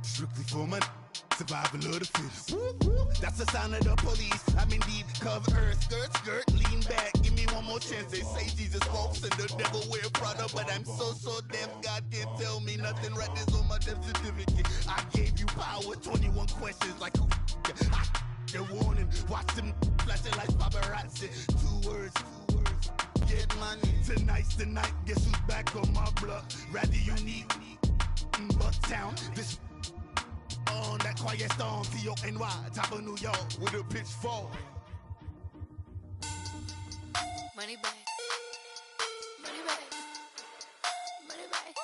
Strictly for my survival of the fittest. That's the sound of the police. I'm indeed cover skirt, lean back. Give me one more chance. They say Jesus walks and the devil wear Prada, but I'm so deaf. God can't tell me nothing. Right there's on my death certificate. I gave you power. 21 questions like who? The warning. Watch them flashing like paparazzi. Two words. Get money. Tonight's the night. Guess who's back on my block? Rather unique. Bucktown. This on that quiet storm, T-O-N-Y, top of New York, with a pitchfork. Money back. Money back. Money back.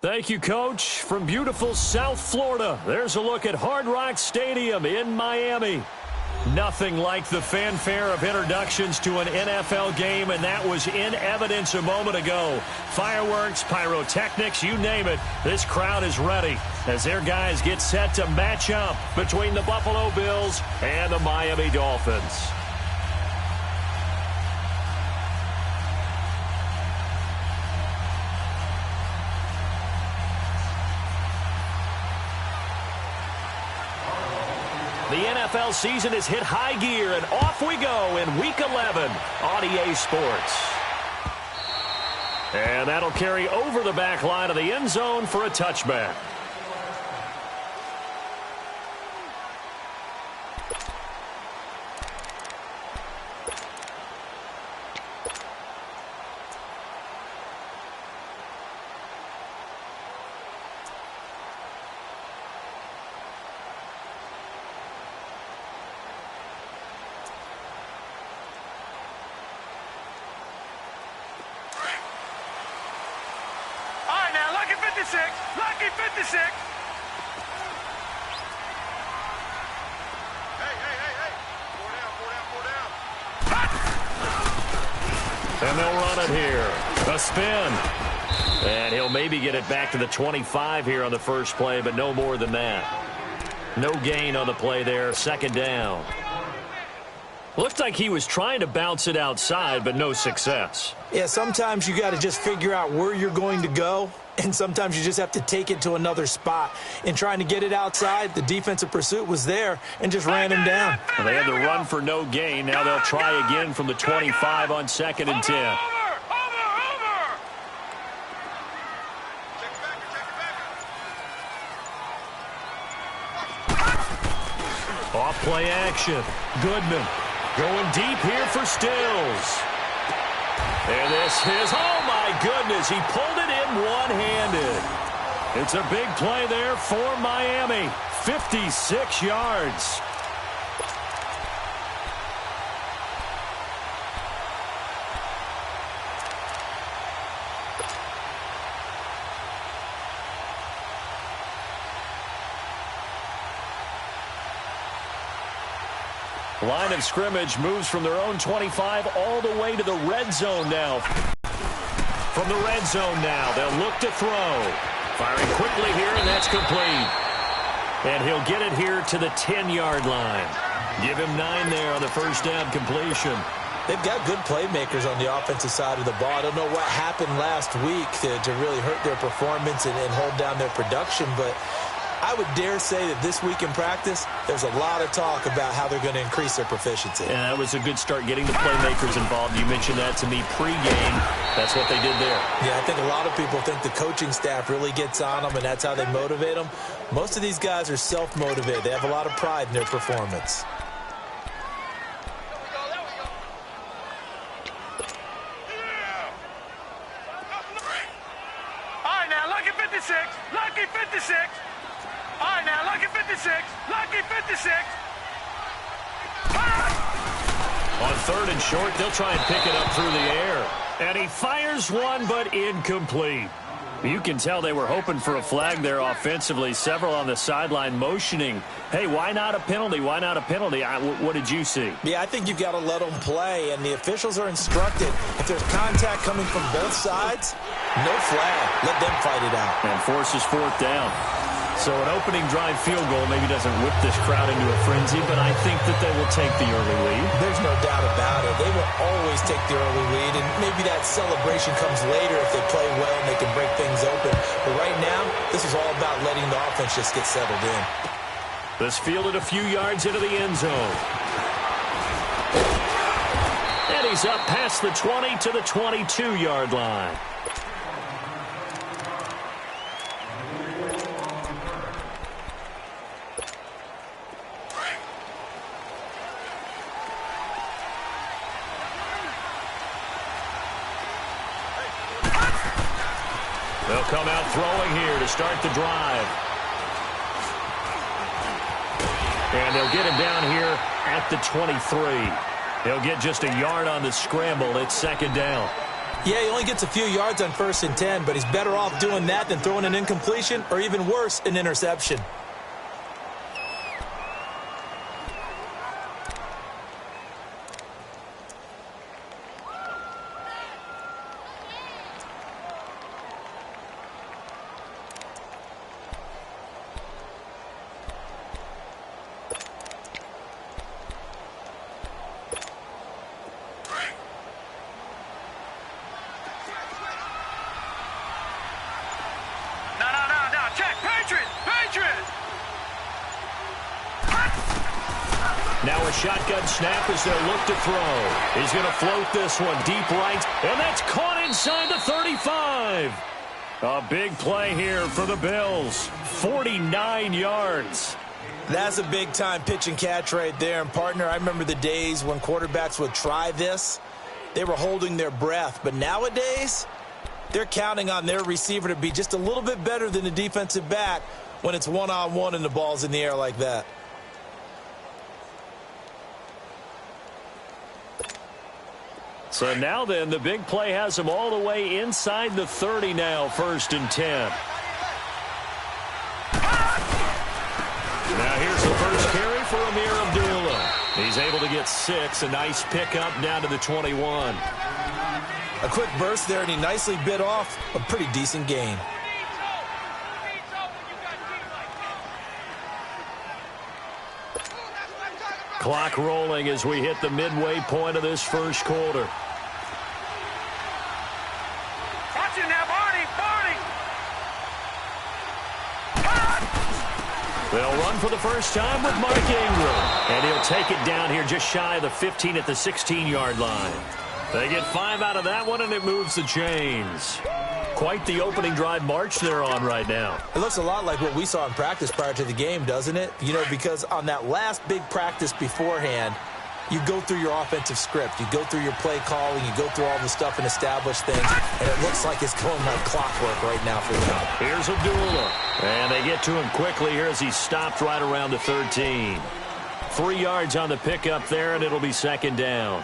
Thank you, Coach. From beautiful South Florida, there's a look at Hard Rock Stadium in Miami. Nothing like the fanfare of introductions to an NFL game, and that was in evidence a moment ago. Fireworks, pyrotechnics, you name it. This crowd is ready as their guys get set to match up between the Buffalo Bills and the Miami Dolphins. The NFL season has hit high gear, and off we go in Week 11 on EA Sports. And that'll carry over the back line of the end zone for a touchback. Lucky 56. Hey. Four down. And they'll run it here. A spin. And he'll maybe get it back to the 25 here on the first play, but no more than that. No gain on the play there. Second down. Looked like he was trying to bounce it outside, but no success. Yeah, sometimes you got to just figure out where you're going to go, and sometimes you just have to take it to another spot. In trying to get it outside, the defensive pursuit was there and just ran him down. Well, they had the run for no gain. Now they'll try again from the 25 on 2nd and 10. Off play action. Goodman going deep here for Stills. And this is, oh my goodness, he pulled it in one-handed. It's a big play there for Miami. 56 yards. Line of scrimmage moves from their own 25 all the way to the red zone now. From the red zone now, they'll look to throw. Firing quickly here, and that's complete. And he'll get it here to the 10-yard line. Give him 9 there on the first down completion. They've got good playmakers on the offensive side of the ball. I don't know what happened last week to really hurt their performance and hold down their production, but I would dare say that this week in practice, there's a lot of talk about how they're going to increase their proficiency. And that was a good start getting the playmakers involved. You mentioned that to me pregame. That's what they did there. Yeah, I think a lot of people think the coaching staff really gets on them, and that's how they motivate them. Most of these guys are self-motivated. They have a lot of pride in their performance. All right, now, lucky 56. Lucky 56. All right, now, lucky 56. Lucky 56. On 3rd and short, they'll try and pick it up through the air. And he fires one, but incomplete. You can tell they were hoping for a flag there offensively. Several on the sideline motioning, hey, why not a penalty? Why not a penalty? What did you see? Yeah, I think you've got to let them play, and the officials are instructed. If there's contact coming from both sides, no flag. Let them fight it out. And forces 4th down. So an opening drive field goal maybe doesn't whip this crowd into a frenzy, but I think that they will take the early lead. There's no doubt about it. They will always take the early lead, and maybe that celebration comes later if they play well and they can break things open. But right now, this is all about letting the offense just get settled in. This fielded a few yards into the end zone. And he's up past the 20 to the 22-yard line. They'll come out throwing here to start the drive. And they'll get him down here at the 23. He'll get just a yard on the scramble. It's second down. Yeah, he only gets a few yards on 1st and 10, but he's better off doing that than throwing an incompletion or even worse, an interception. Now a shotgun snap as they'll look to throw. He's going to float this one deep right, and that's caught inside the 35. A big play here for the Bills. 49 yards. That's a big-time pitch and catch right there. And, partner, I remember the days when quarterbacks would try this. They were holding their breath. But nowadays, they're counting on their receiver to be just a little bit better than the defensive back when it's one-on-one and the ball's in the air like that. So now then, the big play has him all the way inside the 30 now, 1st and 10. Now here's the first carry for Amir Abdullah. He's able to get 6, a nice pickup down to the 21. A quick burst there, and he nicely bit off a pretty decent gain. Clock rolling as we hit the midway point of this first quarter. Watch it now, Barney! They'll run for the first time with Mark Ingram. And he'll take it down here just shy of the 15 at the 16-yard line. They get 5 out of that one, and it moves the chains. Quite the opening drive march they're on right now. It looks a lot like what we saw in practice prior to the game, doesn't it? You know, because on that last big practice beforehand, you go through your offensive script. You go through your play calling. You go through all the stuff and establish things. And it looks like it's going like clockwork right now for them. Here's Abdullah. And they get to him quickly here as he stopped right around the 13. 3 yards on the pickup there, and it'll be second down.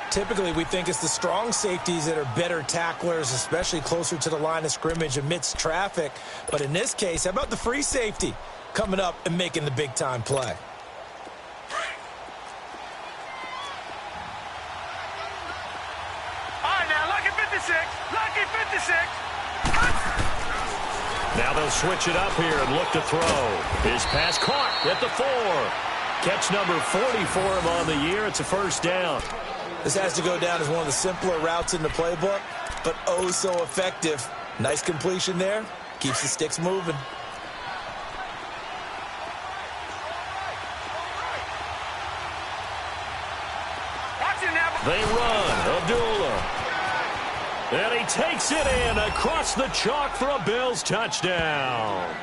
Typically, we think it's the strong safeties that are better tacklers, especially closer to the line of scrimmage amidst traffic. But in this case, how about the free safety coming up and making the big-time play? All right, now, lucky 56. Lucky 56. Now they'll switch it up here and look to throw. His pass caught at the 4. Catch number 40 for him on the year. It's a first down. This has to go down as one of the simpler routes in the playbook, but oh so effective. Nice completion there. Keeps the sticks moving. They run. Abdullah. And he takes it in across the chalk for a Bills touchdown.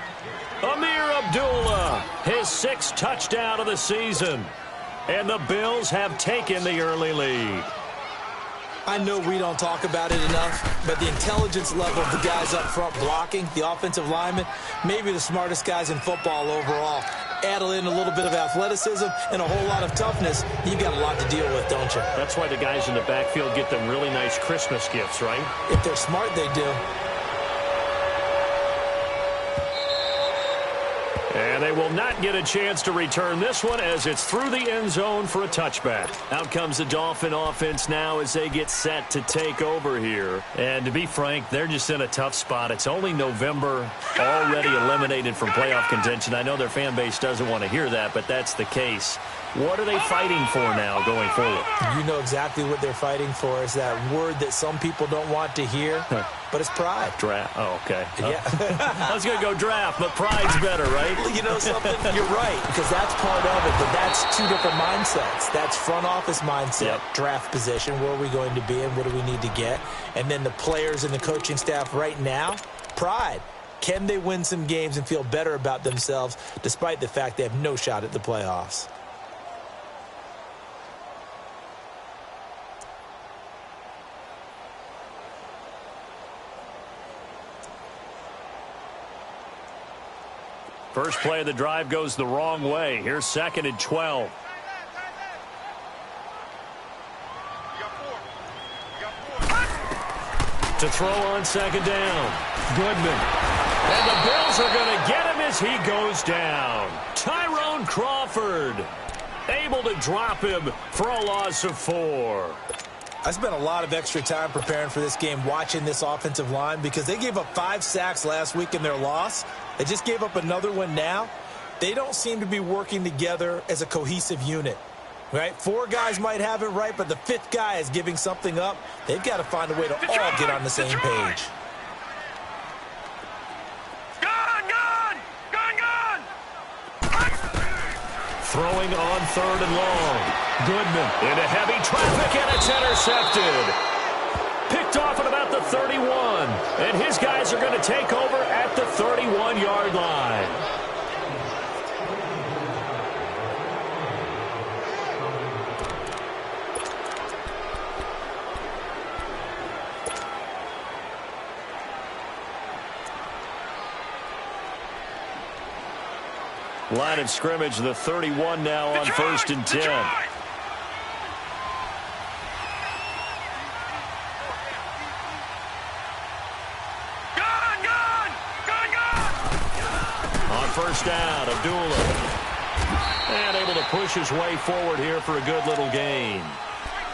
Amir Abdullah, his 6th touchdown of the season. And the Bills have taken the early lead. I know we don't talk about it enough, but the intelligence level of the guys up front blocking, the offensive linemen, maybe the smartest guys in football overall. Add in a little bit of athleticism and a whole lot of toughness, you've got a lot to deal with, don't you? That's why the guys in the backfield get them really nice Christmas gifts, right? If they're smart, they do. And they will not get a chance to return this one as it's through the end zone for a touchback. Out comes the Dolphin offense now as they get set to take over here. And to be frank, they're just in a tough spot. It's only November, already eliminated from playoff contention. I know their fan base doesn't want to hear that, but that's the case. What are they fighting for now going forward? You know exactly what they're fighting for. Is that word that some people don't want to hear, but it's pride. Draft. Oh, okay. Yeah. I was going to go draft, but pride's better, right? You know something? You're right, because that's part of it, but that's two different mindsets. That's front office mindset, draft position, where are we going to be and what do we need to get? And then the players and the coaching staff right now, pride. Can they win some games and feel better about themselves despite the fact they have no shot at the playoffs? First play of the drive goes the wrong way. Here's 2nd and 12. To throw on 2nd down. Goodman. And the Bills are going to get him as he goes down. Tyrone Crawford able to drop him for a loss of 4. I spent a lot of extra time preparing for this game, watching this offensive line, because they gave up 5 sacks last week in their loss. They just gave up another one now. They don't seem to be working together as a cohesive unit, right? 4 guys might have it right, but the 5th guy is giving something up. They've got to find a way to all get on the same page. Throwing on 3rd and long. Goodman into heavy traffic, and it's intercepted. Picked off at about the 31. And his guys are going to take over at the 31-yard line. Line of scrimmage, the 31 now on 1st and 10. On 1st down, Abdullah. And able to push his way forward here for a good little gain.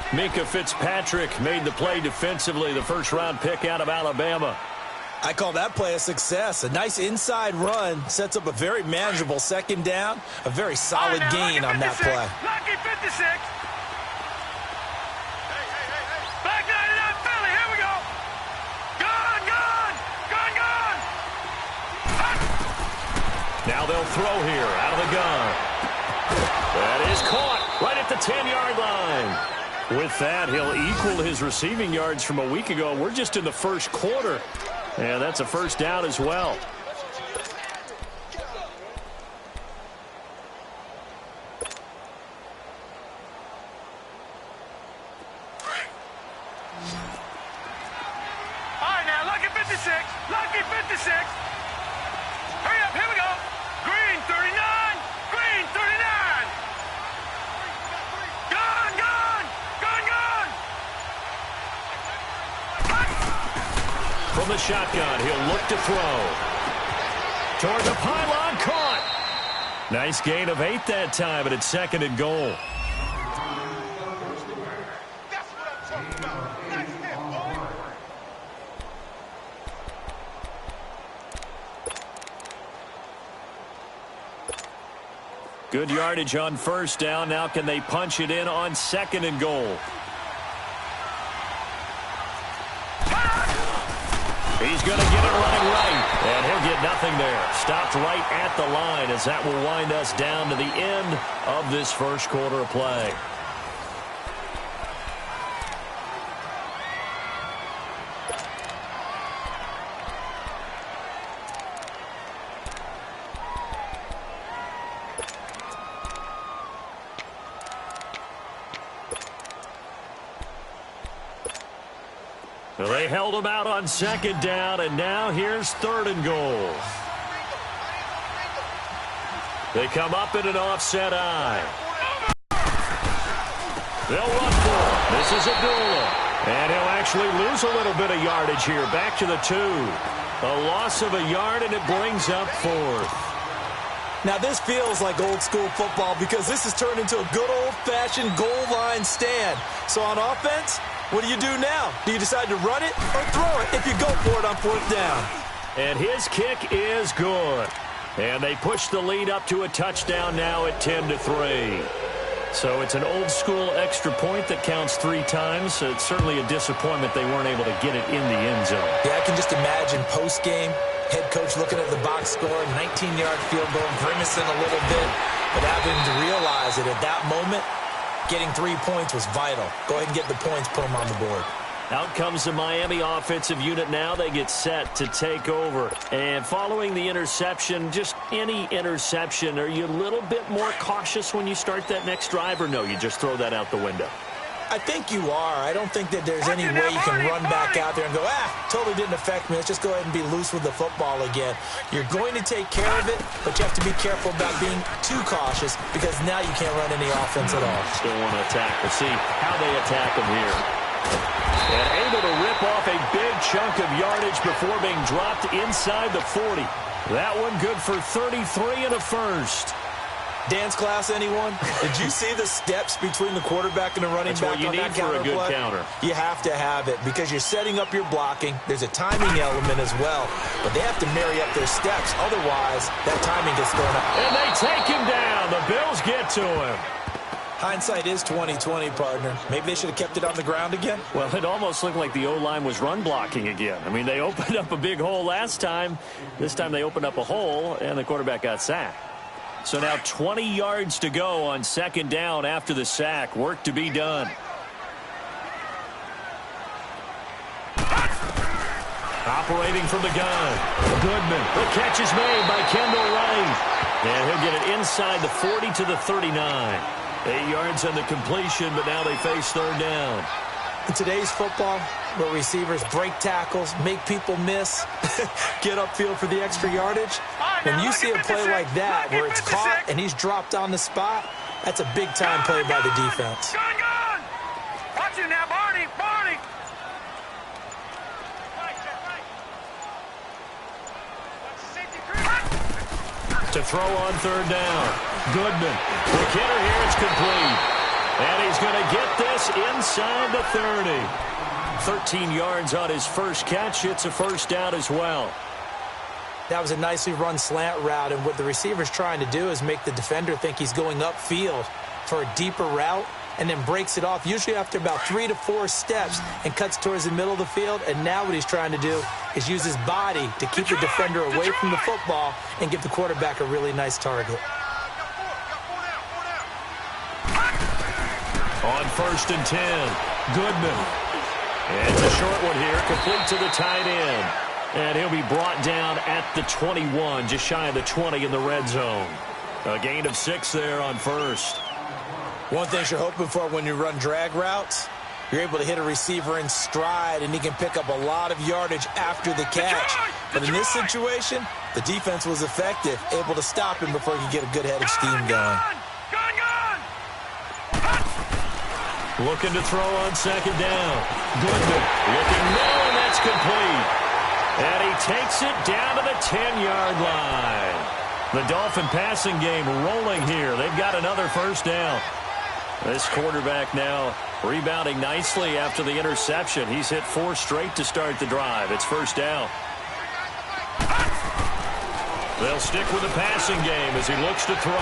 Minkah Fitzpatrick made the play defensively, the first-round pick out of Alabama. I call that play a success. A nice inside run sets up a very manageable 2nd down. A very solid gain on that play. Lucky 56. Back 99 Philly. Here we go. Gone. Now they'll throw here out of the gun. That is caught right at the 10-yard line. With that, he'll equal his receiving yards from a week ago. We're just in the first quarter. And that's a 1st down as well. All right, now, lucky 56. Lucky 56. Hurry up, here we go. Green 39. Green 39. Gone. From the shotgun, he'll look to throw. Toward the pylon, caught. Nice gain of 8 that time, but it's 2nd and goal. That's what I'm talking about. Nice hit, boy. Good yardage on 1st down. Now can they punch it in on 2nd and goal? He's going to get it right, and he'll get nothing there. Stopped right at the line as that will wind us down to the end of this first quarter of play. Well, they held him out on 2nd down, and now here's 3rd and goal. They come up in an offset eye. They'll run for it. This is Abdullah. And he'll actually lose a little bit of yardage here. Back to the 2. A loss of a yard, and it brings up 4th. Now, this feels like old-school football because this has turned into a good old-fashioned goal line stand. So on offense, what do you do now? Do you decide to run it or throw it if you go for it on 4th down? And his kick is good. And they push the lead up to a touchdown now at 10-3. So it's an old-school extra point that counts 3 times. It's certainly a disappointment they weren't able to get it in the end zone. Yeah, I can just imagine post-game, head coach looking at the box score, 19-yard field goal, grimacing a little bit, but having to realize that at that moment, getting 3 points was vital. Go ahead and get the points, put them on the board. Out comes the Miami offensive unit now. They get set to take over. And following the interception, just any interception, are you a little bit more cautious when you start that next drive, or no, you just throw that out the window? I think you are. I don't think that there's any way you can run back out there and go, totally didn't affect me. Let's just go ahead and be loose with the football again. You're going to take care of it, but you have to be careful about being too cautious because now you can't run any offense at all. Still want to attack. We'll see how they attack them here. And able to rip off a big chunk of yardage before being dropped inside the 40. That one good for 33 and a first. Dance class, anyone? Did you see the steps between the quarterback and the running back on that counter play? That's what you need for a good counter. You have to have it because you're setting up your blocking. There's a timing element as well, but they have to marry up their steps. Otherwise, that timing gets thrown out. And they take him down. The Bills get to him. Hindsight is 20/20, partner. Maybe they should have kept it on the ground again. Well, it almost looked like the O-line was run blocking again. I mean, they opened up a big hole last time. This time they opened up a hole, and the quarterback got sacked. So now 20 yards to go on 2nd down after the sack. Work to be done. Operating from the gun. Goodman. The catch is made by Kendall Wright. And he'll get it inside the 40 to the 39. 8 yards on the completion, but now they face 3rd down. In today's football, where receivers break tackles, make people miss, get upfield for the extra yardage, when you see a play like that where it's caught and he's dropped on the spot, that's a big-time play by the defense. Gun! Watch it now, Barney! Barney! To throw on 3rd down. Goodman. The hitter here, it's complete. And he's going to get this inside the 30. 13 yards on his first catch. It's a 1st down as well. That was a nicely run slant route, and what the receiver's trying to do is make the defender think he's going upfield for a deeper route and then breaks it off, usually after about 3 to 4 steps, and cuts towards the middle of the field. And now what he's trying to do is use his body to keep the defender away from the football and give the quarterback a really nice target. On 1st and 10, Goodman. And it's a short one here, complete to the tight end. And he'll be brought down at the 21, just shy of the 20 in the red zone. A gain of 6 there on 1st. One thing you're hoping for when you run drag routes, you're able to hit a receiver in stride, and he can pick up a lot of yardage after the catch. But in this situation, the defense was effective, able to stop him before he could get a good head of steam going. Looking to throw on 2nd down. Goodman looking low, and that's complete. And he takes it down to the 10-yard line. The Dolphin passing game rolling here. They've got another 1st down. This quarterback now rebounding nicely after the interception. He's hit 4 straight to start the drive. It's 1st down. They'll stick with the passing game as he looks to throw.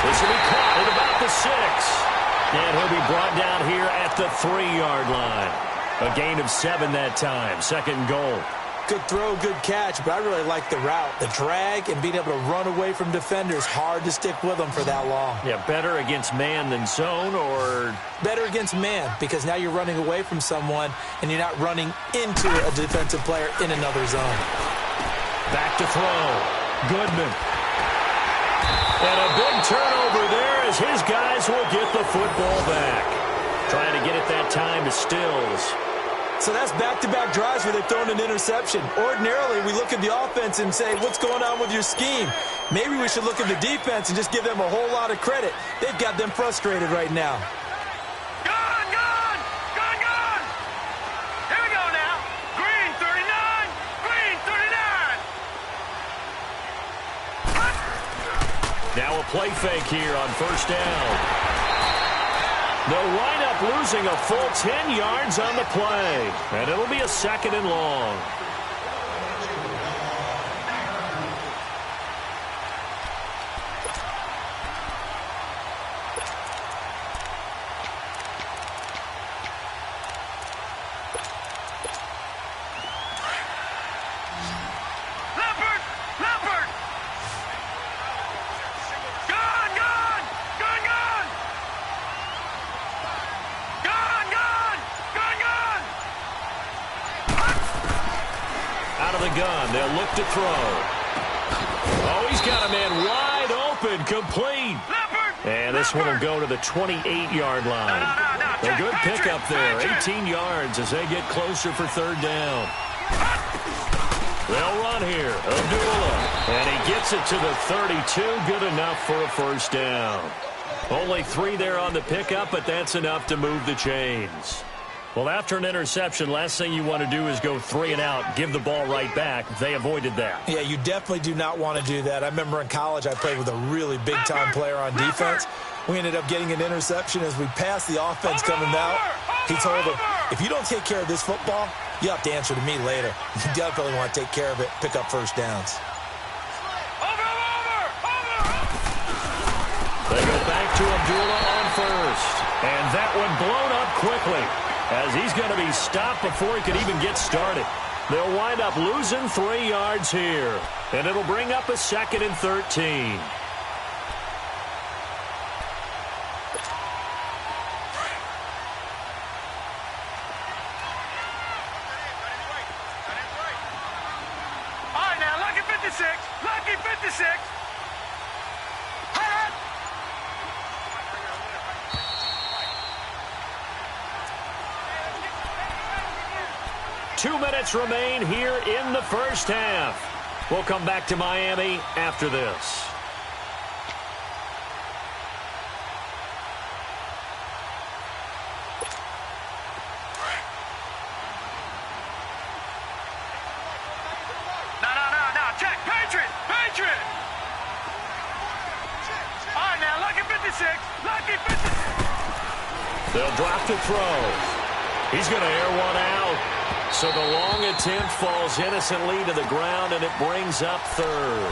This will be caught at about the 6. And he'll be brought down here at the 3-yard line. A gain of 7 that time. 2nd and goal. Good throw, good catch, but I really like the route. The drag and being able to run away from defenders, hard to stick with them for that long. Yeah, better against man than zone, or? Better against man, because now you're running away from someone and you're not running into a defensive player in another zone. Back to throw. Goodman. And a big turnover there as his guys will get the football back. Trying to get it that time to Stills. So that's back-to-back drives where they've thrown an interception. Ordinarily, we look at the offense and say, what's going on with your scheme? Maybe we should look at the defense and just give them a whole lot of credit. They've got them frustrated right now. Gun! Here we go now. Green 39. Green 39. Now a play fake here on first down. They'll wind up losing a full 10 yards on the play, and it'll be a 2nd and long. They'll look to throw. Oh, he's got a man wide open, complete. And this one will go to the 28-yard line. A good pickup there, 18 yards as they get closer for 3rd down. They'll run here. Abdullah. And he gets it to the 32. Good enough for a 1st down. Only 3 there on the pickup, but that's enough to move the chains. Well, after an interception, last thing you want to do is go 3 and out, give the ball right back. They avoided that. Yeah, you definitely do not want to do that. I remember in college I played with a really big-time player on defense. We ended up getting an interception as we passed the offense coming out. He told him, if you don't take care of this football, you have to answer to me later. You definitely want to take care of it, pick up 1st downs. They go back to Abdullah on 1st. And that one blown up quickly, as he's going to be stopped before he could even get started. They'll wind up losing 3 yards here, and it'll bring up a 2nd and 13. All right, now, lucky 56, lucky 56. 2 minutes remain here in the 1st half. We'll come back to Miami after this. No, check, Patriot. All right, now, lucky 56, lucky 56. They'll drop to throw. He's going to air one out. So the long attempt falls innocently to the ground, and it brings up 3rd.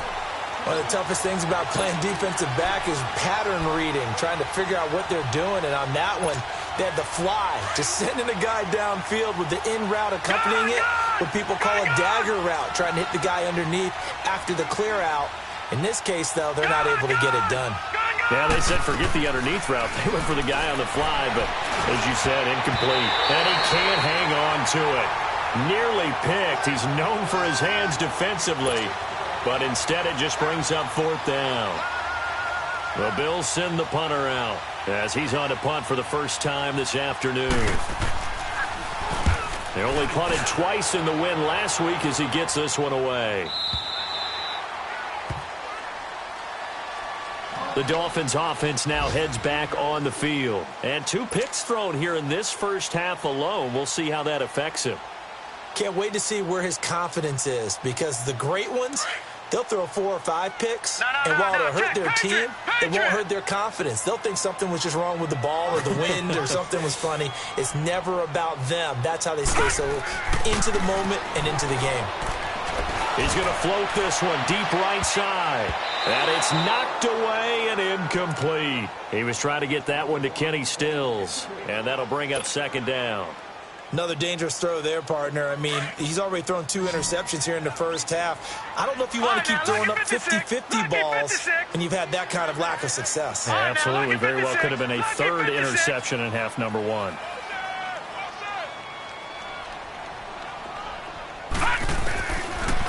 One of the toughest things about playing defensive back is pattern reading, trying to figure out what they're doing. And on that one, they had the fly, just sending a guy downfield with the in route accompanying it, what people call a dagger route, trying to hit the guy underneath after the clear out. In this case, though, they're not able to get it done. Yeah, they said forget the underneath route. They went for the guy on the fly, but as you said, incomplete. And he can't hang on to it. Nearly picked. He's known for his hands defensively, but instead it just brings up 4th down. The Bills send the punter out as he's on to punt for the first time this afternoon. They only punted twice in the win last week as he gets this one away. The Dolphins offense now heads back on the field. And 2 picks thrown here in this 1st half alone. We'll see how that affects him. Can't wait to see where his confidence is, because the great ones, they'll throw 4 or 5 picks, and while it'll hurt their team, it won't hurt their confidence. They'll think something was just wrong with the ball or the wind or something was funny. It's never about them. That's how they stay so into the moment and into the game. He's going to float this one deep right side. And it's knocked away and incomplete. He was trying to get that one to Kenny Stills, and that'll bring up 2nd down. Another dangerous throw there, partner. I mean, he's already thrown 2 interceptions here in the 1st half. I don't know if you want to keep throwing up 50-50 balls when you've had that kind of lack of success. Yeah, absolutely. Very well could have been a 3rd interception in half number 1.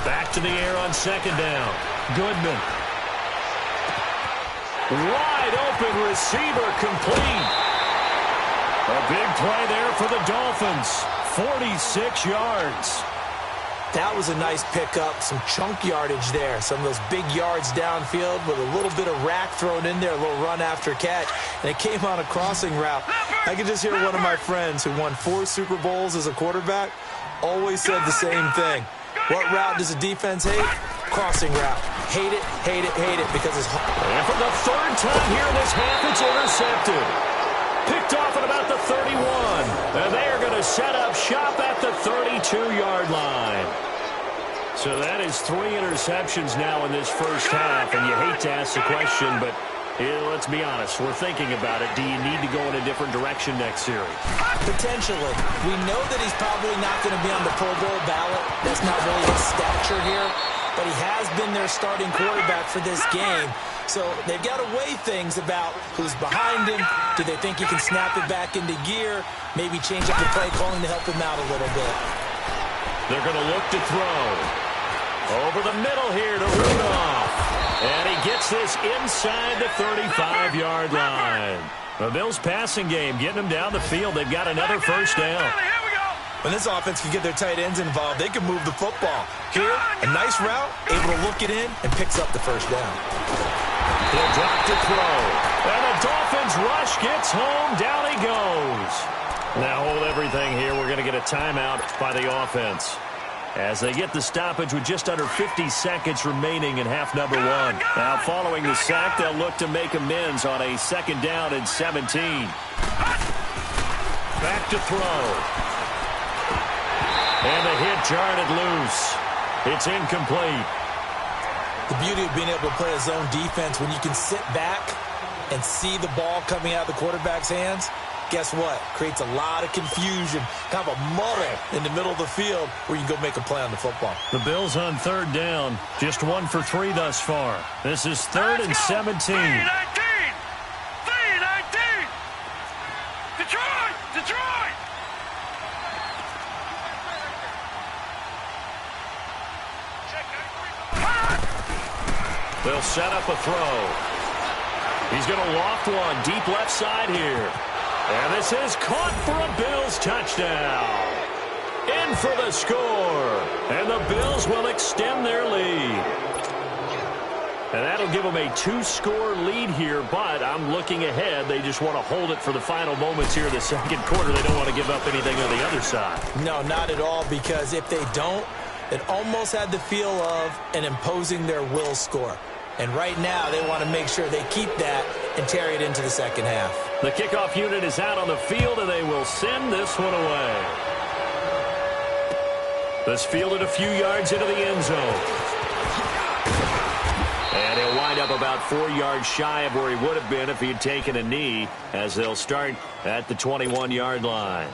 Back to the air on 2nd down. Goodman. Wide open receiver, complete. A big play there for the Dolphins. 46 yards. That was a nice pickup, some chunk yardage there. Some of those big yards downfield with a little bit of rack thrown in there, a little run after catch, and it came on a crossing route. I could just hear one of my friends who won 4 Super Bowls as a quarterback always said the same thing. What route does a defense hate? crossing route. Hate it, hate it, hate it because it's hard. And for the third time here in this half, it's intercepted. Picked off at about the 31. And they are going to set up shop at the 32-yard line. So that is 3 interceptions now in this first half. And you hate to ask the question, but let's be honest. We're thinking about it. Do you need to go in a different direction next series? Potentially. We know that he's probably not going to be on the Pro Bowl ballot. That's not really his stature here. But he has been their starting quarterback for this game. So they've got to weigh things about who's behind him. Do they think he can snap it back into gear? Maybe change up the play calling to help him out a little bit. They're going to look to throw. Over the middle here to Rudolph. And he gets this inside the 35-yard line. The Bills passing game getting them down the field. They've got another first down. When this offense can get their tight ends involved, they can move the football. Here, a nice route, able to look it in, and picks up the first down. He'll drop to throw. And the Dolphins rush gets home. Down he goes. Now hold everything here. We're going to get a timeout by the offense as they get the stoppage with just under 50 seconds remaining in half number 1. Now following the sack, they'll look to make amends on a second down and 17. Back to throw. And the hit jarred it loose. It's incomplete. The beauty of being able to play a zone defense when you can sit back and see the ball coming out of the quarterback's hands, guess what? Creates a lot of confusion, kind of a muddle in the middle of the field where you can go make a play on the football. The Bills on third down, just 1 for 3 thus far. This is 3rd and 17. 3-19! Detroit! Detroit! They'll set up a throw. He's going to loft one deep left side here. And this is caught for a Bills touchdown. In for the score. And the Bills will extend their lead. And that'll give them a 2-score lead here, but I'm looking ahead. They just want to hold it for the final moments here in the second quarter. They don't want to give up anything on the other side. No, not at all, because if they don't, it almost had the feel of an imposing their will score. And right now, they want to make sure they keep that and carry it into the second half. The kickoff unit is out on the field, and they will send this one away. This fielded a few yards into the end zone. And he'll wind up about 4 yards shy of where he would have been if he had taken a knee, as they'll start at the 21-yard line.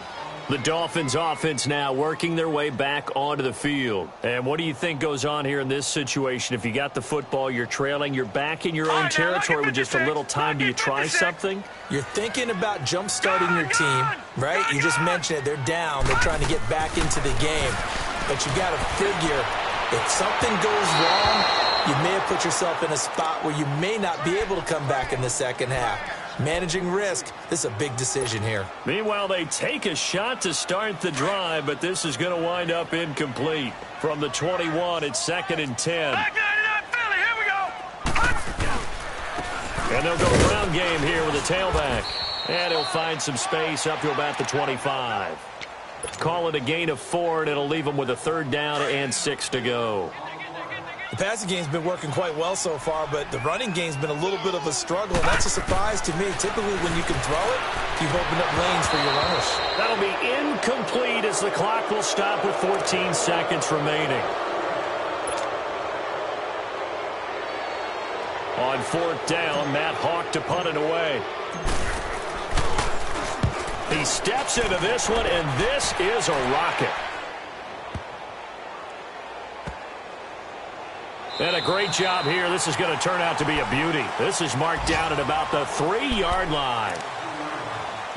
The Dolphins offense now working their way back onto the field. And what do you think goes on here in this situation? If you got the football, you're trailing, you're back in your own territory with just a little time. Do you try something? You're thinking about jump-starting your team, right? You just mentioned it. They're down. They're trying to get back into the game. But you got to figure, if something goes wrong, you may have put yourself in a spot where you may not be able to come back in the second half. Managing risk, this is a big decision here. Meanwhile, they take a shot to start the drive, but this is going to wind up incomplete. From the 21, it's 2nd and 10. Back 99 Philly, here we go. And they'll go ground game here with a tailback. And he'll find some space up to about the 25. Call it a gain of 4, and it'll leave them with a 3rd down and 6 to go. The passing game's been working quite well so far, but the running game's been a little bit of a struggle, and that's a surprise to me. Typically, when you can throw it, you've opened up lanes for your runners. That'll be incomplete as the clock will stop with 14 seconds remaining. On 4th down, Matt Hawk to punt it away. He steps into this one, and this is a rocket. And a great job here. This is going to turn out to be a beauty. This is marked down at about the 3-yard line.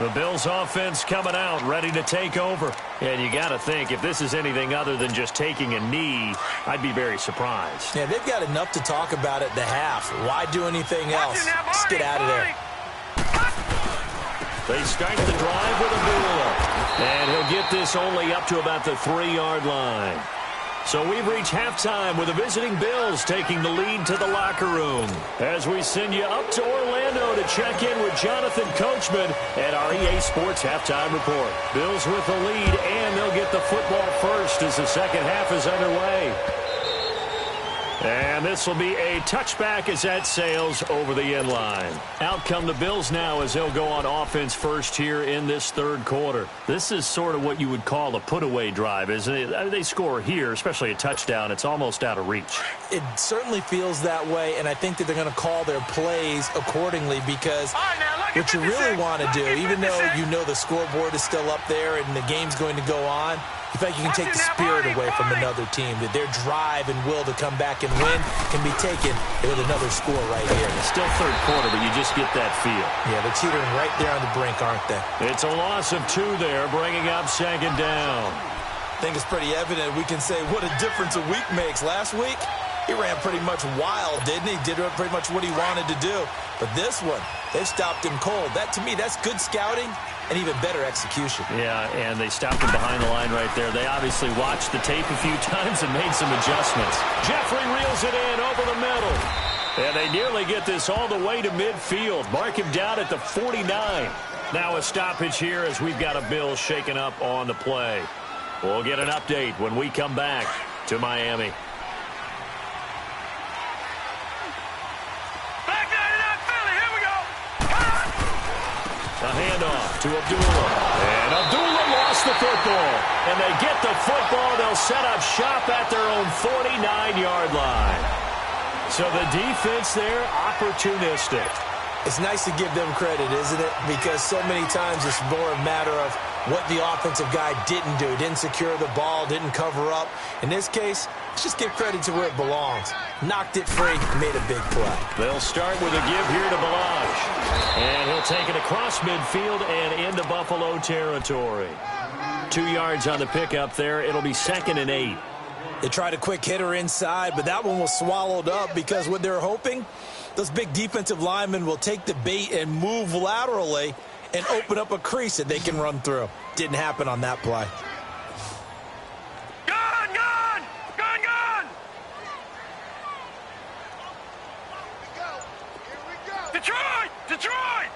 The Bills offense coming out, ready to take over. And you got to think, if this is anything other than just taking a knee, I'd be very surprised. Yeah, they've got enough to talk about at the half. Why do anything else? Just get out of there. They start the drive with a Abdullah. And he'll get this only up to about the 3-yard line. So we've reached halftime with the visiting Bills taking the lead to the locker room. As we send you up to Orlando to check in with Jonathan Coachman at our EA Sports Halftime Report. Bills with the lead, and they'll get the football first as the second half is underway. And this will be a touchback as that sails over the end line. Out come the Bills now as they'll go on offense first here in this third quarter. This is sort of what you would call a put-away drive, isn't it? They score here, especially a touchdown. It's almost out of reach. It certainly feels that way, and I think that they're going to call their plays accordingly because what you really want to do, even though you know the scoreboard is still up there and the game's going to go on, you think you can take the spirit away from another team, that their drive and will to come back and win can be taken with another score right here. It's still third quarter, but you just get that feel. Yeah, they're teetering right there on the brink, aren't they? It's a loss of 2 there, bringing up second down. I think it's pretty evident. We can say what a difference a week makes. Last week, he ran pretty much wild, didn't he? Did pretty much what he wanted to do. But this one, they stopped him cold. That, to me, that's good scouting and even better execution. Yeah, and they stopped him behind the line right there. They obviously watched the tape a few times and made some adjustments. Jeffrey reels it in over the middle. And they nearly get this all the way to midfield. Mark him down at the 49. Now a stoppage here as we've got a Bills shaken up on the play. We'll get an update when we come back to Miami. A handoff to Abdullah. And Abdullah lost the football. And they get the football. They'll set up shop at their own 49-yard line. So the defense there, opportunistic. It's nice to give them credit, isn't it? Because so many times it's more a matter of what the offensive guy didn't do. Didn't secure the ball, didn't cover up. In this case, let's just give credit to where it belongs. Knocked it free, made a big play. They'll start with a give here to Balaj. And he'll take it across midfield and into Buffalo territory. 2 yards on the pickup there. It'll be 2nd and 8. They tried a quick hitter inside, but that one was swallowed up because what they're hoping, those big defensive linemen will take the bait and move laterally and open up a crease that they can run through. Didn't happen on that play. Gone! Gone! Gone! Gone! Detroit! Detroit!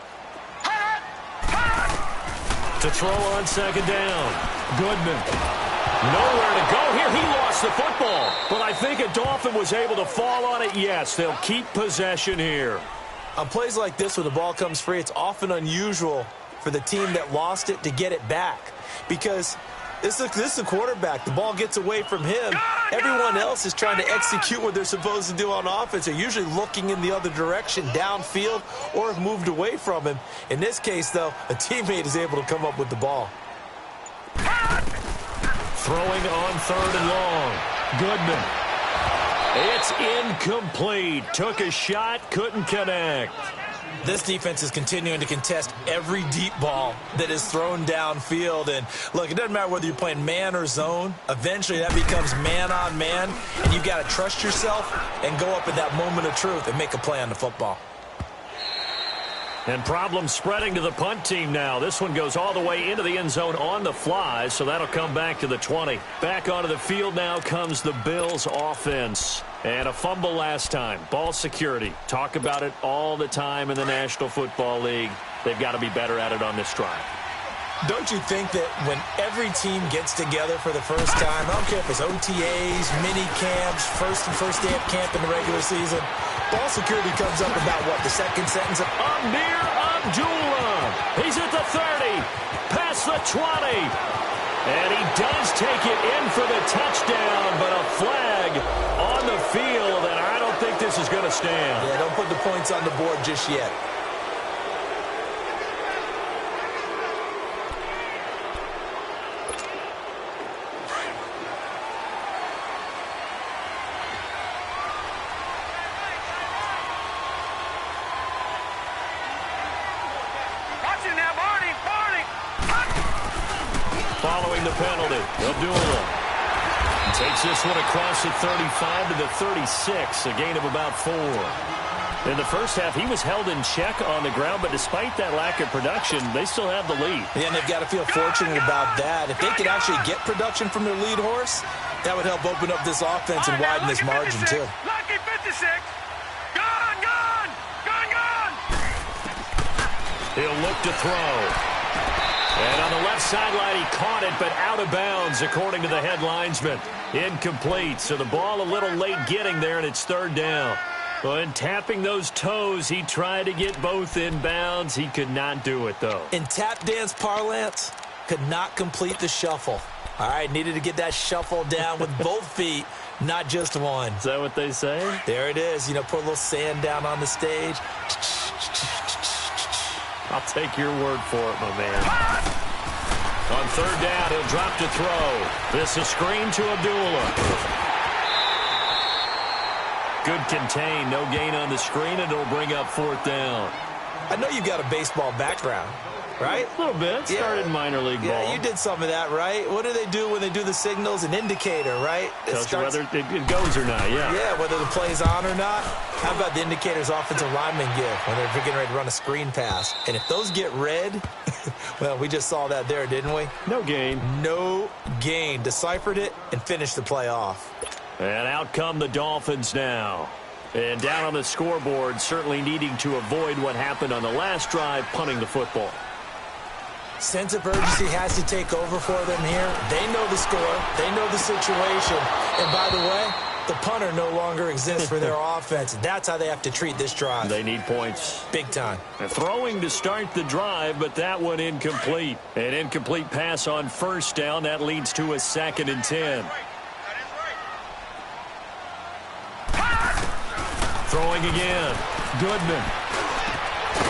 To throw on second down. Goodman. Nowhere to go here. He lost the football. But I think a Dolphin was able to fall on it. Yes, they'll keep possession here. On plays like this, when the ball comes free, it's often unusual for the team that lost it to get it back. Because this is the quarterback. The ball gets away from him. Everyone else is trying to execute what they're supposed to do on offense. They're usually looking in the other direction, downfield, or have moved away from him. In this case, though, a teammate is able to come up with the ball. Throwing on 3rd and long. Goodman. It's incomplete. Took a shot, couldn't connect. This defense is continuing to contest every deep ball that is thrown downfield. And, look, it doesn't matter whether you're playing man or zone. Eventually, that becomes man-on-man, and you've got to trust yourself and go up at that moment of truth and make a play on the football. And problems spreading to the punt team now. This one goes all the way into the end zone on the fly, so that'll come back to the 20. Back onto the field now comes the Bills offense. And a fumble last time. Ball security. Talk about it all the time in the National Football League. They've got to be better at it on this drive. Don't you think that when every team gets together for the first time, I don't care if it's OTAs, mini camps, first day of camp in the regular season, ball security comes up about what, the second sentence of Amir Abdullah. He's at the 30, past the 20. And he does take it in for the touchdown, but a flag on the field, and I don't think this is going to stand. Yeah, don't put the points on the board just yet. Following the penalty, Abdullah takes this one across the 35 to the 36, a gain of about 4. In the first half, he was held in check on the ground, but despite that lack of production, they still have the lead. Yeah, and they've got to feel fortunate about that. If they could actually get production from their lead horse, that would help open up this offense and widen this margin, too. Lucky 56. Gone, gone, gone, gone. He'll look to throw. And on the left sideline, he caught it, but out of bounds, according to the head linesman. Incomplete, so the ball a little late getting there, and it's third down. When tapping those toes, he tried to get both in bounds. He could not do it, though. In tap dance parlance, could not complete the shuffle. All right, needed to get that shuffle down with both feet, not just one. Is that what they say? There it is. You know, put a little sand down on the stage. I'll take your word for it, my man. On third down, he'll drop to throw. This is screen to Abdullah. Good contain, no gain on the screen, and it'll bring up fourth down. I know you've got a baseball background, right? A little bit. Started in minor league ball. Yeah, you did some of that, right? What do they do when they do the signals? An indicator, right? Tells you whether it goes or not, yeah. Yeah, whether the play's on or not. How about the indicators offensive linemen give when they're getting ready to run a screen pass? And if those get red, well, we just saw that there, didn't we? No gain. No gain. Deciphered it and finished the play off. And out come the Dolphins now. And down on the scoreboard, certainly needing to avoid what happened on the last drive, punting the football. Sense of urgency has to take over for them here. They know the score. They know the situation. And by the way, the punter no longer exists for their offense. That's how they have to treat this drive. They need points. Big time. And throwing to start the drive, but that one incomplete. An incomplete pass on first down. That leads to a 2nd and 10. Throwing again. Goodman.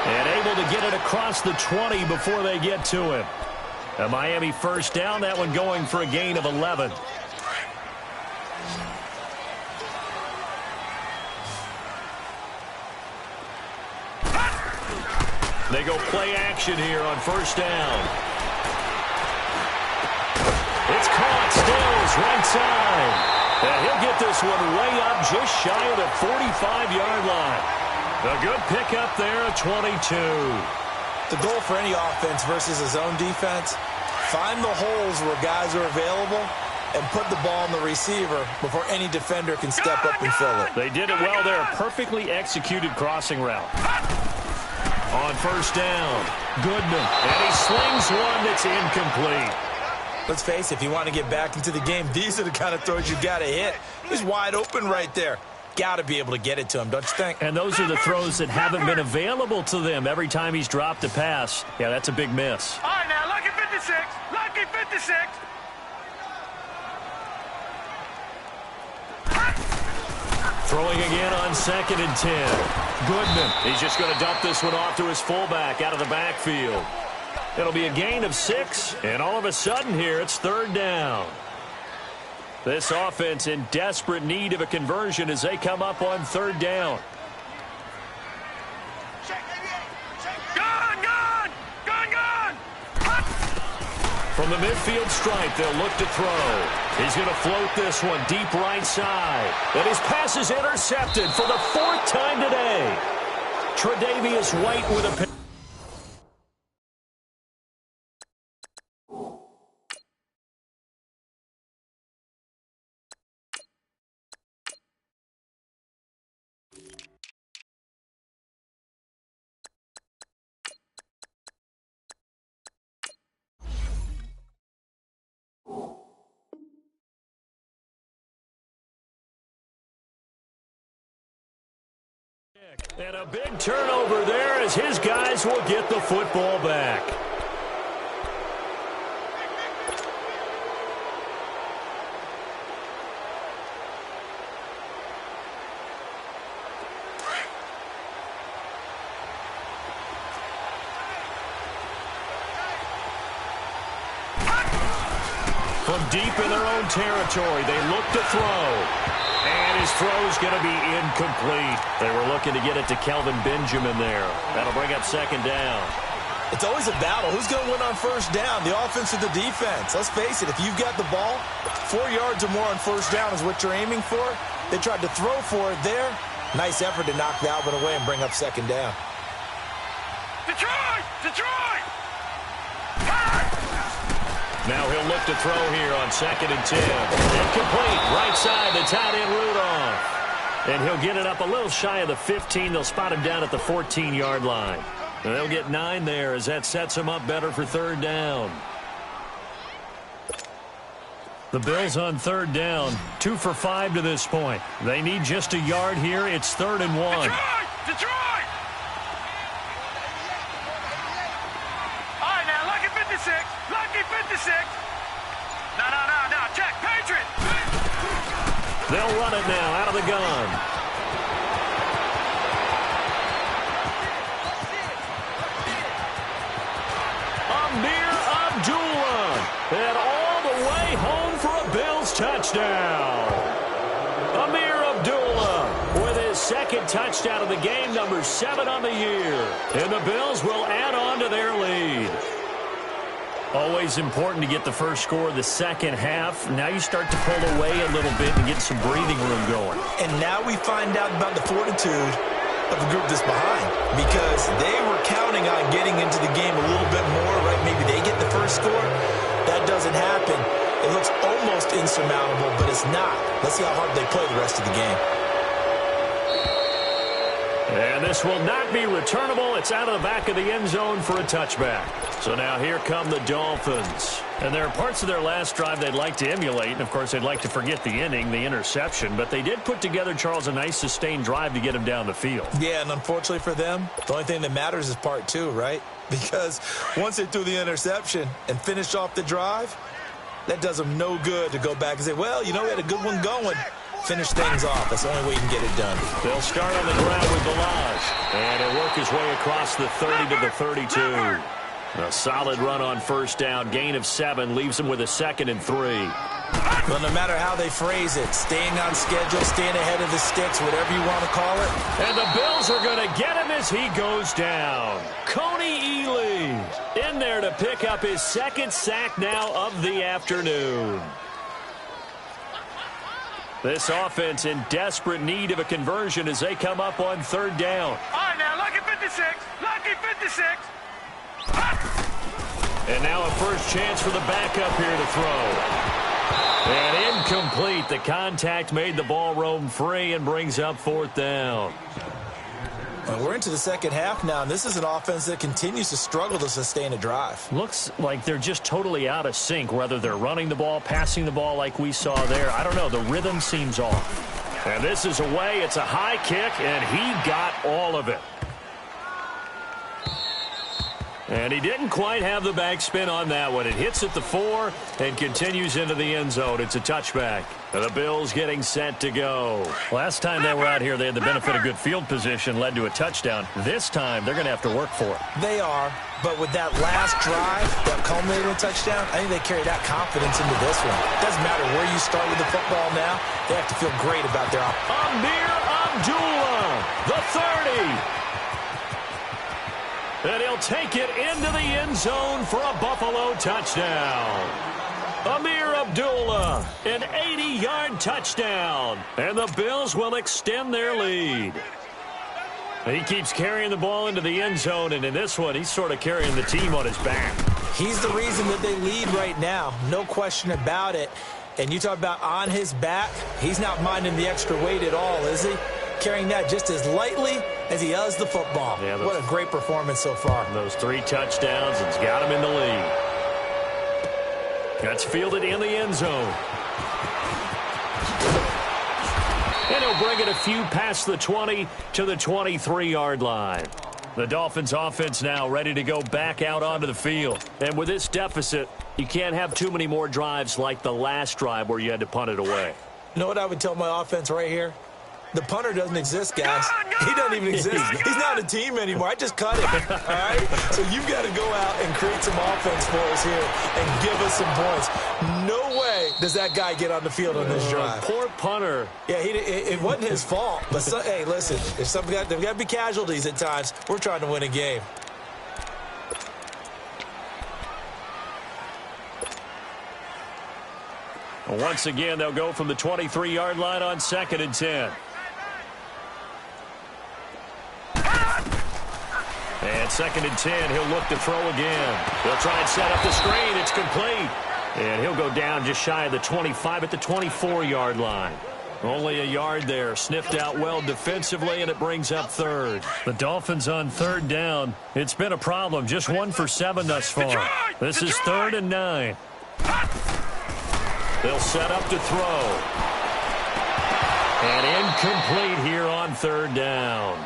And able to get it across the 20 before they get to him. A Miami first down. That one going for a gain of 11. They go play action here on first down. It's caught. Stills right side. And he'll get this one way up just shy of the 45-yard line. A good pickup there at 22. The goal for any offense versus a zone defense, find the holes where guys are available and put the ball on the receiver before any defender can step up and fill it. They did it well there. Perfectly executed crossing route. On first down, Goodman. And he slings one that's incomplete. Let's face it, if you want to get back into the game, these are the kind of throws you got to hit. He's wide open right there. Got to be able to get it to him, don't you think? And those are the throws that haven't been available to them every time he's dropped a pass. Yeah, that's a big miss. All right, now, lucky 56. Lucky 56. Throwing again on 2nd and 10. Goodman. He's just going to dump this one off to his fullback out of the backfield. It'll be a gain of 6, and all of a sudden here, it's third down. This offense in desperate need of a conversion as they come up on third down. From the midfield stripe, they'll look to throw. He's going to float this one deep right side. And his pass is intercepted for the 4th time today. Tre'Davious White with a pick. And a big turnover there as his guys will get the football back. From deep in their own territory, they look to throw. And his throw's going to be incomplete. They were looking to get it to Kelvin Benjamin there. That'll bring up second down. It's always a battle. Who's going to win on first down, the offense or the defense? Let's face it, if you've got the ball, 4 yards or more on first down is what you're aiming for. They tried to throw for it there. Nice effort to knock the Alvin away and bring up second down. Detroit! Detroit! Now he'll look to throw here on 2nd and 10. Incomplete. Right side, the tight end Rudolph. And he'll get it up a little shy of the 15. They'll spot him down at the 14-yard line. They'll get 9 there as that sets them up better for third down. The Bills on third down, 2 for 5 to this point. They need just a yard here. It's 3rd and 1. Detroit! All right, now, lucky 56. Lucky 56. No. Check, Patriot. They'll run it now out of the gun. Amir Abdullah. And all the way home for a Bills touchdown. Amir Abdullah with his 2nd touchdown of the game, number 7 on the year. And the Bills will add on to their lead. Always important to get the first score of the second half. Now you start to pull away a little bit and get some breathing room going. And now we find out about the fortitude of the group that's behind, because they were counting on getting into the game a little bit more, right? Maybe they get the first score. That doesn't happen. It looks almost insurmountable, but it's not. Let's see how hard they play the rest of the game. And this will not be returnable. It's out of the back of the end zone for a touchback. So now here come the Dolphins. And there are parts of their last drive they'd like to emulate. And, of course, they'd like to forget the inning, the interception. But they did put together, Charles, a nice sustained drive to get him down the field. Yeah, and unfortunately for them, the only thing that matters is part 2, right? Because once they threw the interception and finished off the drive, that does them no good to go back and say, well, you know, we had a good one going. Finish things off. That's the only way you can get it done. They'll start on the ground with Balazs. And he'll work his way across the 30 to the 32. A solid run on first down. Gain of 7 leaves him with a 2nd and 3. Well, no matter how they phrase it, staying on schedule, staying ahead of the sticks, whatever you want to call it. And the Bills are going to get him as he goes down. Coney Ely in there to pick up his 2nd sack now of the afternoon. This offense in desperate need of a conversion as they come up on third down. All right, now, lucky 56. Lucky 56. And now a first chance for the backup here to throw. And incomplete. The contact made the ball roam free and brings up 4th down. Well, we're into the second half now, and this is an offense that continues to struggle to sustain a drive. Looks like they're just totally out of sync, whether they're running the ball, passing the ball like we saw there. I don't know. The rhythm seems off. And this is away. It's a high kick, and he got all of it. And he didn't quite have the backspin on that one. It hits at the 4 and continues into the end zone. It's a touchback. The Bills getting set to go. Last time they were out here, they had the benefit of good field position, led to a touchdown. This time, they're going to have to work for it. They are, but with that last drive that culminated in a touchdown, I think they carry that confidence into this one. Doesn't matter where you start with the football now. They have to feel great about their offense. Amir Abdullah, the 30. And he'll take it into the end zone for a Buffalo touchdown. Amir Abdullah, an 80-yard touchdown. And the Bills will extend their lead. He keeps carrying the ball into the end zone, and in this one, he's sort of carrying the team on his back. He's the reason that they lead right now. No question about it. And you talk about on his back, he's not minding the extra weight at all, is he? Carrying that just as lightly as he does the football. Yeah, what a great performance so far. Those 3 touchdowns, it's got him in the lead. That's fielded in the end zone. And he'll bring it a few past the 20 to the 23-yard line. The Dolphins offense now ready to go back out onto the field. And with this deficit, you can't have too many more drives like the last drive where you had to punt it away. You know what I would tell my offense right here? The punter doesn't exist, guys. He doesn't even exist. He's not a team anymore. I just cut him, all right? So you've got to go out and create some offense for us here and give us some points. No way does that guy get on the field on this drive. Poor punter. Yeah, it wasn't his fault. But, hey, listen, if there've got to be casualties at times. We're trying to win a game. Once again, they'll go from the 23-yard line on 2nd and 10. And 2nd and 10, he'll look to throw again. He'll try and set up the screen. It's complete. And he'll go down just shy of the 25 at the 24-yard line. Only a yard there. Sniffed out well defensively, and it brings up third. The Dolphins on third down. It's been a problem. Just 1 for 7 thus far. This is 3rd and 9. They'll set up to throw. And incomplete here on 3rd down.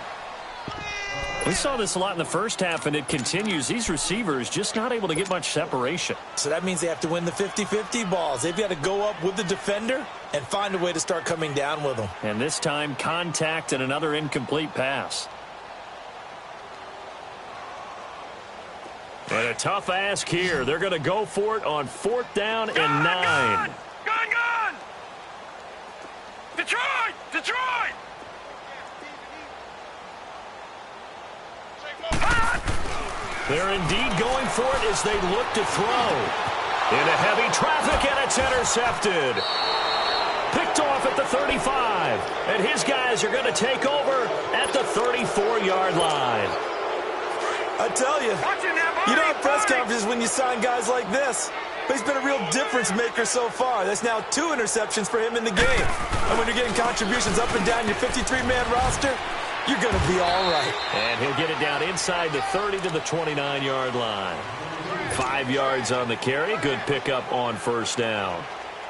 We saw this a lot in the first half, and it continues. These receivers just not able to get much separation. So that means they have to win the 50-50 balls. They've got to go up with the defender and find a way to start coming down with them. And this time, contact and another incomplete pass. And a tough ask here. They're going to go for it on 4th down and 9. Gone! Detroit! Detroit! They're indeed going for it as they look to throw. Into heavy traffic, and it's intercepted. Picked off at the 35. And his guys are going to take over at the 34-yard line. I tell you, you don't have press conferences when you sign guys like this. But he's been a real difference maker so far. That's now 2 interceptions for him in the game. And when you're getting contributions up and down your 53-man roster, you're going to be all right. And he'll get it down inside the 30 to the 29-yard line. 5 yards on the carry. Good pickup on 1st down.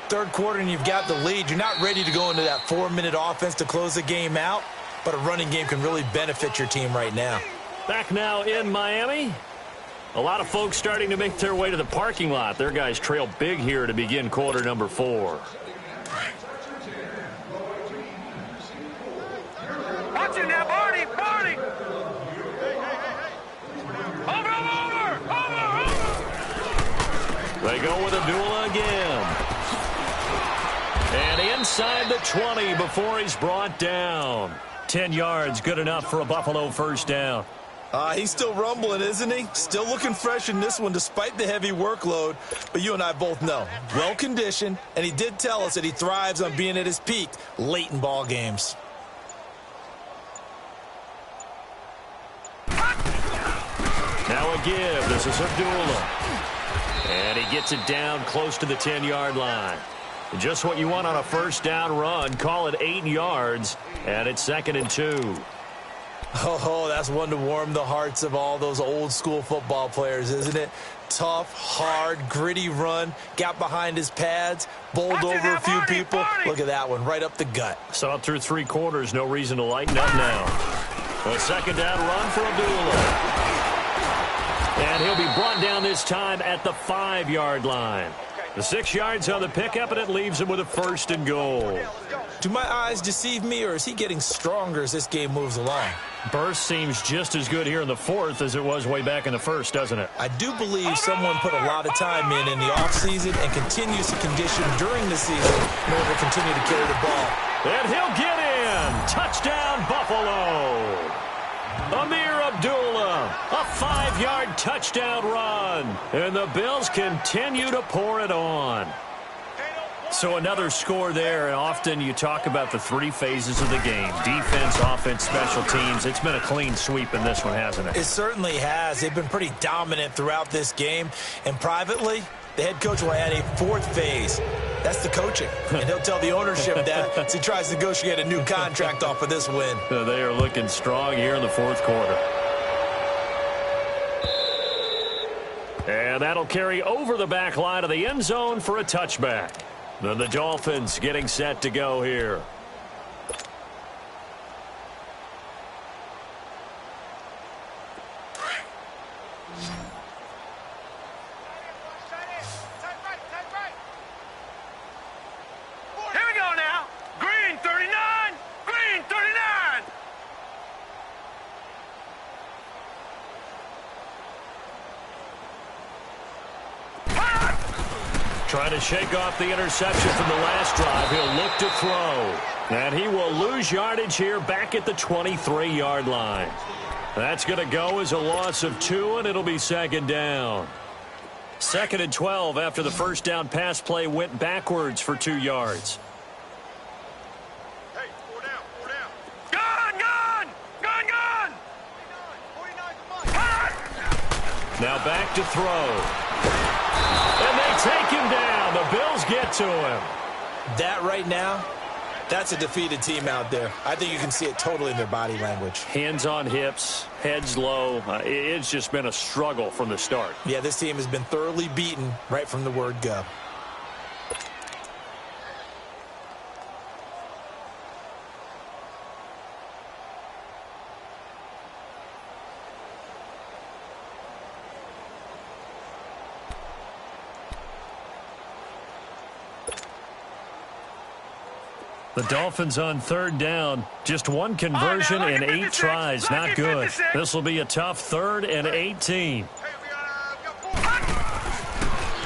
3rd quarter and you've got the lead. You're not ready to go into that 4-minute offense to close the game out, but a running game can really benefit your team right now. Back now in Miami. A lot of folks starting to make their way to the parking lot. Their guys trail big here to begin quarter number 4. Watch it now, Barney! Barney! Over! They go with Abdullah again. And inside the 20 before he's brought down. 10 yards, good enough for a Buffalo 1st down. He's still rumbling, isn't he? Still looking fresh in this one despite the heavy workload. But you and I both know, well-conditioned, and he did tell us that he thrives on being at his peak late in ball games. Now a give. This is Abdullah. And he gets it down close to the 10-yard line. Just what you want on a 1st down run. Call it 8 yards, and it's 2nd and 2. Oh, that's one to warm the hearts of all those old-school football players, isn't it? Tough, hard, gritty run. Got behind his pads, bowled over a few people. Look at that one, right up the gut. Saw it through 3 quarters. No reason to lighten up now. A 2nd down run for Abdullah. And he'll be brought down this time at the 5-yard line. The 6 yards on the pickup, and it leaves him with a 1st and goal. Do my eyes deceive me, or is he getting stronger as this game moves along? Burst seems just as good here in the 4th as it was way back in the 1st, doesn't it? I do believe someone put a lot of time in the offseason and continues to condition during the season in order to continue to carry the ball. And he'll get in. Touchdown, Buffalo. Amir Abdullah, a 5-yard touchdown run. And the Bills continue to pour it on. So another score there, and often you talk about the 3 phases of the game. Defense, offense, special teams. It's been a clean sweep in this one, hasn't it? It certainly has. They've been pretty dominant throughout this game. And privately, the head coach will add a 4th phase. That's the coaching. And he'll tell the ownership that as he tries to negotiate a new contract off of this win. They are looking strong here in the 4th quarter. And that'll carry over the back line of the end zone for a touchback. Then the Dolphins getting set to go here. Here we go now. Green 39. Green 39. Trying to shake off the interception from the last drive. He'll look to throw. And he will lose yardage here back at the 23-yard line. That's going to go as a loss of 2, and it'll be 2nd down. 2nd and 12 after the 1st down pass play went backwards for 2 yards. Hey, 4 down, 4 down. Gone! Now back to throw. And they take him down. The Bills get to him. That right now That's a defeated team out there. I think you can see it totally in their body language. Hands on hips, heads low. It's just been a struggle from the start. Yeah, this team has been thoroughly beaten right from the word go. The Dolphins on third down. Just one conversion in 8 tries. Not good. This will be a tough 3rd and 18.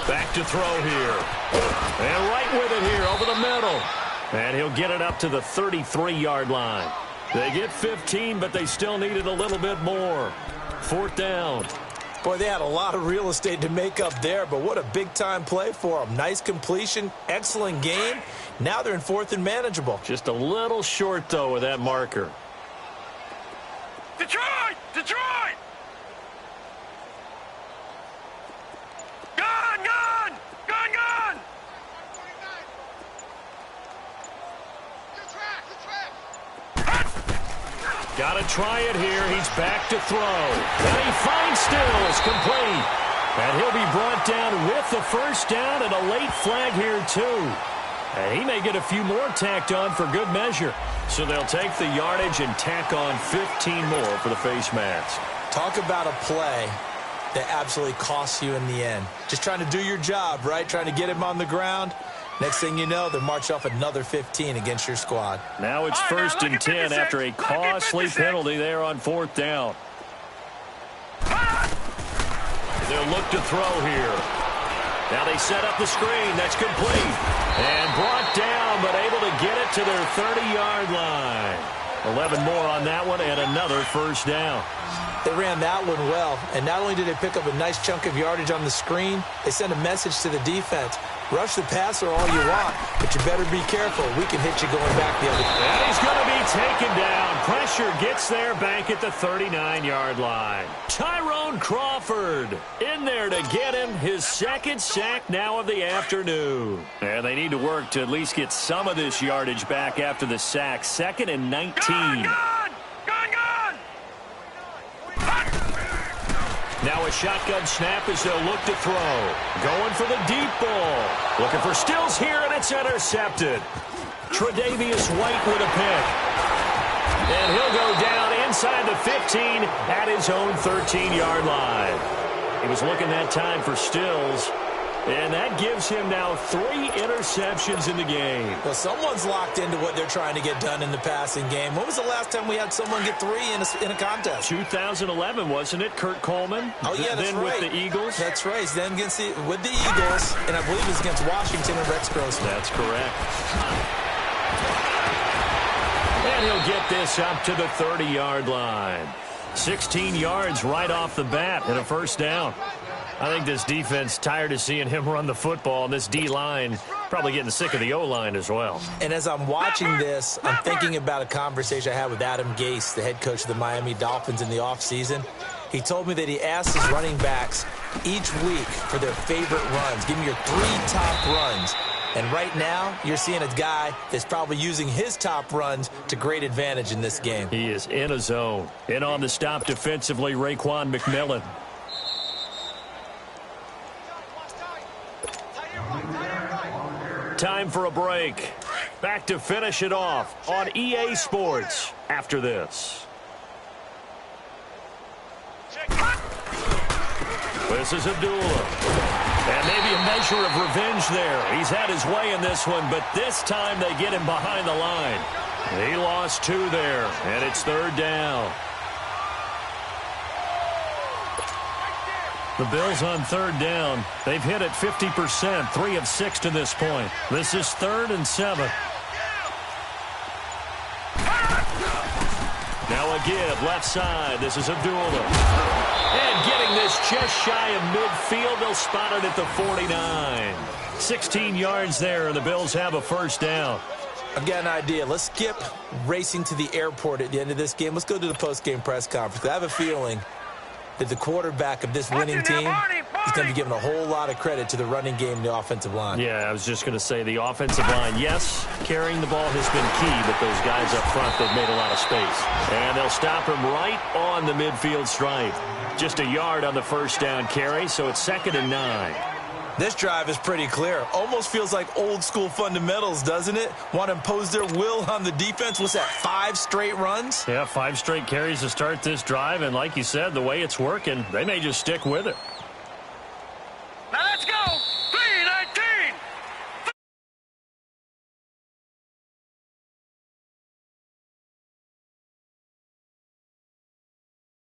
Back to throw here. And right with it here over the middle. And he'll get it up to the 33-yard line. They get 15, but they still needed a little bit more. 4th down. Boy, they had a lot of real estate to make up there, but what a big-time play for them. Nice completion, excellent game. Now they're in 4th and manageable. Just a little short, though, with that marker. Detroit! Detroit! Gun! Gun! Gun! Gun! Got to try it here. He's back to throw. And he finds Stills complete. And he'll be brought down with the first down and a late flag here, too. And he may get a few more tacked on for good measure. So they'll take the yardage and tack on 15 more for the face mask. Talk about a play that absolutely costs you in the end. Just trying to do your job, right? Trying to get him on the ground. Next thing you know, they march off another 15 against your squad. Now it's 1st and 10 after a costly penalty there on 4th down. They'll look to throw here. Now they set up the screen. That's complete. And brought down, but able to get it to their 30-yard line. 11 more on that one and another first down. They ran that one well, and not only did they pick up a nice chunk of yardage on the screen, they sent a message to the defense. Rush the passer all you want, but you better be careful. We can hit you going back the other way. And he's going to be taken down. Pressure gets there back at the 39-yard line. Tyrone Crawford in there to get him his 2nd sack now of the afternoon. And they need to work to at least get some of this yardage back after the sack. 2nd and 19. Gun! Gun! Gun! Gun! Now a shotgun snap as they'll look to throw. Going for the deep ball. Looking for Stills here, and it's intercepted. Tre'Davious White with a pick. And he'll go down inside the 15 at his own 13-yard line. He was looking that time for Stills. And that gives him now 3 interceptions in the game. Well, someone's locked into what they're trying to get done in the passing game. When was the last time we had someone get 3 in a contest? 2011, wasn't it? Kurt Coleman? Oh, yeah, that's then right. with the Eagles? That's right. Then with the Eagles, and I believe it was against Washington and Rex Grossman. That's correct. And he'll get this up to the 30-yard line. 16 yards right off the bat and a first down. I think this defense tired of seeing him run the football, and this D-line probably getting sick of the O-line as well. And as I'm watching this, I'm thinking about a conversation I had with Adam Gase, the head coach of the Miami Dolphins in the offseason. He told me that he asked his running backs each week for their favorite runs. Give me your 3 top runs. And right now, you're seeing a guy that's probably using his top runs to great advantage in this game. He is in a zone. In on the stop defensively, Raekwon McMillan. Time for a break. Back to finish it off on EA Sports after this. This is Abdullah. And maybe a measure of revenge there. He's had his way in this one, but this time they get him behind the line. He lost 2 there, and it's 3rd down. The Bills on 3rd down. They've hit it 50%, 3 of 6 to this point. This is 3rd and 7. Now a give, left side. This is Abdullah. And getting this just shy of midfield. They'll spot it at the 49. 16 yards there, and the Bills have a first down. I've got an idea. Let's skip racing to the airport at the end of this game. Let's go to the post-game press conference. I have a feeling that the quarterback of this winning team he's going to be giving a whole lot of credit to the running game and the offensive line. Yeah, I was just going to say the offensive line, yes, carrying the ball has been key, but those guys up front, they've made a lot of space. And they'll stop him right on the midfield stripe. Just a yard on the first down carry, so it's 2nd and 9. This drive is pretty clear. Almost feels like old school fundamentals, doesn't it? Want to impose their will on the defense. What's that, 5 straight runs? Yeah, 5 straight carries to start this drive, and like you said, the way it's working, they may just stick with it.